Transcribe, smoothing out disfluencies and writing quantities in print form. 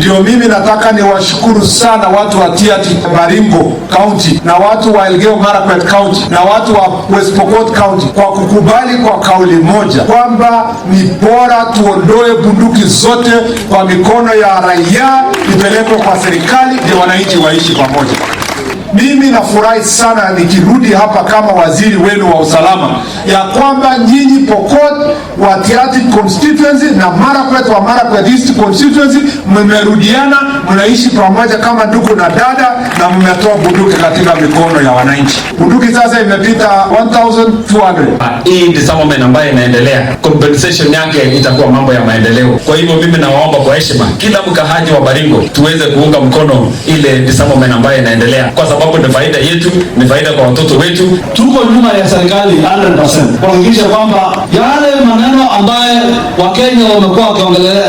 Ndio mimi nataka niwashukuru sana watu wa Tiaty Baringo County na watu wa Elgeyo Marakwet County na watu wa West Pokot County kwa kukubali kwa kauli moja kwamba ni bora tuondoe bunduki zote kwa mikono ya raia, ipelekwe kwa serikali ndio wananchi waishi pamoja. Mimi nafurahi sana nikirudi hapa kama waziri wenu wa usalama ya kwamba nyinyi Pokot wa Tiaty constituency na Marakwet wa Marakwet East constituency mmerudiana, mnaishi pamoja kama ndugu na dada, na mmetoa bunduki katika mikono ya wananchi. Bunduki sasa imepita 1200. Hii disarmament ambayo inaendelea, compensation yake itakuwa mambo ya maendeleo. Kwa hivyo mimi nawaomba kwa heshima kila mkahaji wa Baringo tuweze kuunga mkono ile disarmament ambayo inaendelea, kwa sababu ni faida yetu, ni faida kwa watoto wetu. Tuko nyuma ya serikali 100% kuhakikisha kwamba yale maneno ambayo Wakenya wamekuwa wakiongelea